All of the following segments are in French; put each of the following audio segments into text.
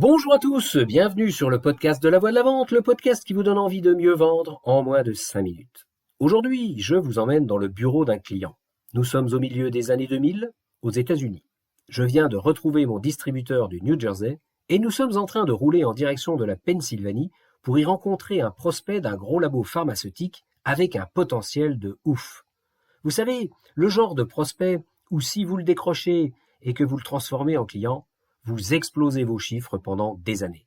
Bonjour à tous, bienvenue sur le podcast de la voix de la vente, le podcast qui vous donne envie de mieux vendre en moins de 5 minutes. Aujourd'hui, je vous emmène dans le bureau d'un client. Nous sommes au milieu des années 2000, aux États-Unis. Je viens de retrouver mon distributeur du New Jersey et nous sommes en train de rouler en direction de la Pennsylvanie pour y rencontrer un prospect d'un gros labo pharmaceutique avec un potentiel de ouf. Vous savez, le genre de prospect où si vous le décrochez et que vous le transformez en client, vous explosez vos chiffres pendant des années.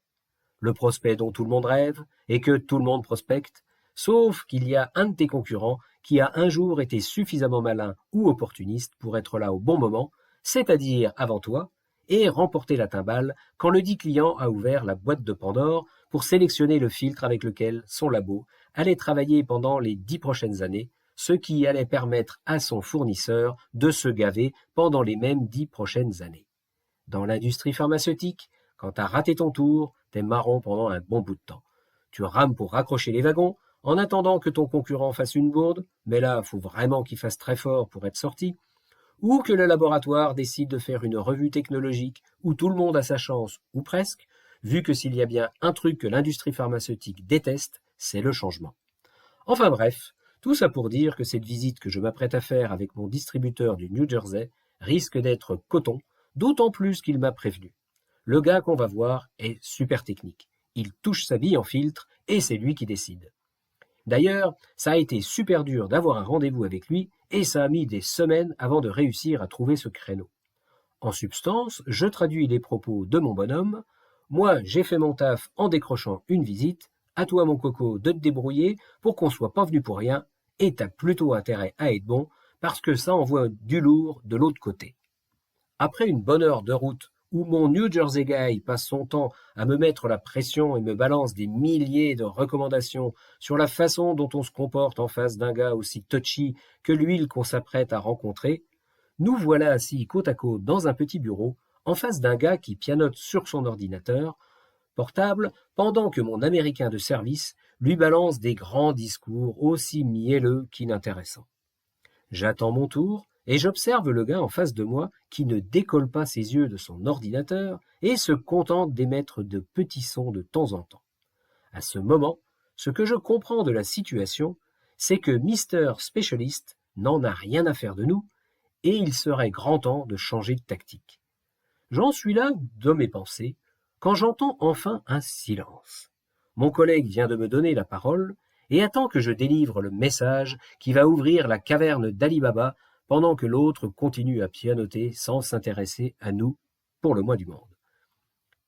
Le prospect dont tout le monde rêve et que tout le monde prospecte, sauf qu'il y a un de tes concurrents qui a un jour été suffisamment malin ou opportuniste pour être là au bon moment, c'est-à-dire avant toi, et remporter la timbale quand le dit client a ouvert la boîte de Pandore pour sélectionner le filtre avec lequel son labo allait travailler pendant les 10 prochaines années, ce qui allait permettre à son fournisseur de se gaver pendant les mêmes 10 prochaines années. Dans l'industrie pharmaceutique, quand t'as raté ton tour, t'es marron pendant un bon bout de temps. Tu rames pour raccrocher les wagons, en attendant que ton concurrent fasse une bourde, mais là, faut vraiment qu'il fasse très fort pour être sorti, ou que le laboratoire décide de faire une revue technologique où tout le monde a sa chance, ou presque, vu que s'il y a bien un truc que l'industrie pharmaceutique déteste, c'est le changement. Enfin bref, tout ça pour dire que cette visite que je m'apprête à faire avec mon distributeur du New Jersey risque d'être coton, d'autant plus qu'il m'a prévenu. Le gars qu'on va voir est super technique. Il touche sa bille en filtre et c'est lui qui décide. D'ailleurs, ça a été super dur d'avoir un rendez-vous avec lui et ça a mis des semaines avant de réussir à trouver ce créneau. En substance, je traduis les propos de mon bonhomme. Moi, j'ai fait mon taf en décrochant une visite. À toi, mon coco, de te débrouiller pour qu'on soit pas venu pour rien. Et t'as plutôt intérêt à être bon parce que ça envoie du lourd de l'autre côté. Après une bonne heure de route où mon New Jersey guy passe son temps à me mettre la pression et me balance des milliers de recommandations sur la façon dont on se comporte en face d'un gars aussi touchy que l'huile qu'on s'apprête à rencontrer, nous voilà assis côte à côte dans un petit bureau en face d'un gars qui pianote sur son ordinateur portable pendant que mon Américain de service lui balance des grands discours aussi mielleux qu'inintéressants. J'attends mon tour et j'observe le gars en face de moi qui ne décolle pas ses yeux de son ordinateur et se contente d'émettre de petits sons de temps en temps. À ce moment, ce que je comprends de la situation, c'est que Mister Specialist n'en a rien à faire de nous et il serait grand temps de changer de tactique. J'en suis là dans mes pensées quand j'entends enfin un silence. Mon collègue vient de me donner la parole et attend que je délivre le message qui va ouvrir la caverne d'Ali Baba pendant que l'autre continue à pianoter sans s'intéresser à nous, pour le moins du monde.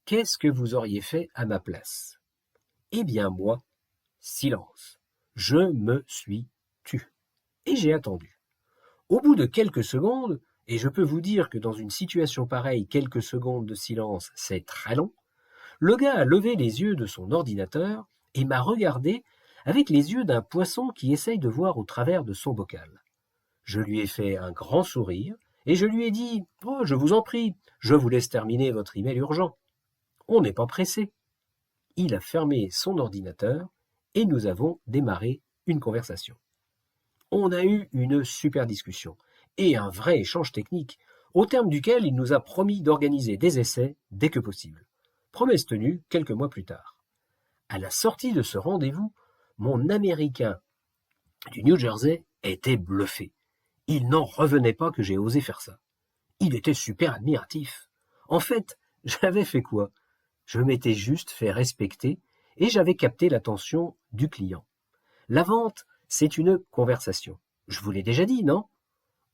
Qu'est-ce que vous auriez fait à ma place? Eh bien moi, silence. Je me suis tu. Et j'ai attendu. Au bout de quelques secondes, et je peux vous dire que dans une situation pareille, quelques secondes de silence, c'est très long, le gars a levé les yeux de son ordinateur et m'a regardé avec les yeux d'un poisson qui essaye de voir au travers de son bocal. Je lui ai fait un grand sourire et je lui ai dit « Oh, je vous en prie, je vous laisse terminer votre email urgent. On n'est pas pressé. » Il a fermé son ordinateur et nous avons démarré une conversation. On a eu une super discussion et un vrai échange technique, au terme duquel il nous a promis d'organiser des essais dès que possible. Promesse tenue quelques mois plus tard. À la sortie de ce rendez-vous, mon Américain du New Jersey était bluffé. Il n'en revenait pas que j'ai osé faire ça. Il était super admiratif. En fait, j'avais fait quoi? Je m'étais juste fait respecter et j'avais capté l'attention du client. La vente, c'est une conversation. Je vous l'ai déjà dit, non?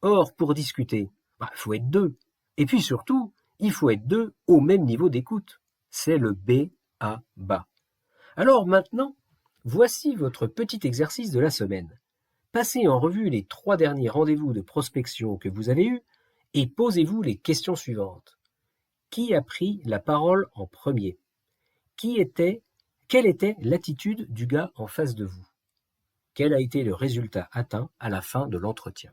Or, pour discuter, il faut être deux. Et puis surtout, il faut être deux au même niveau d'écoute. C'est le B à bas. Alors maintenant, voici votre petit exercice de la semaine. Passez en revue les 3 derniers rendez-vous de prospection que vous avez eus et posez-vous les questions suivantes. Qui a pris la parole en premier? Quelle était l'attitude du gars en face de vous? Quel a été le résultat atteint à la fin de l'entretien?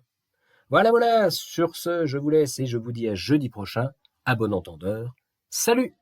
Voilà, sur ce, je vous laisse et je vous dis à jeudi prochain. À bon entendeur. Salut!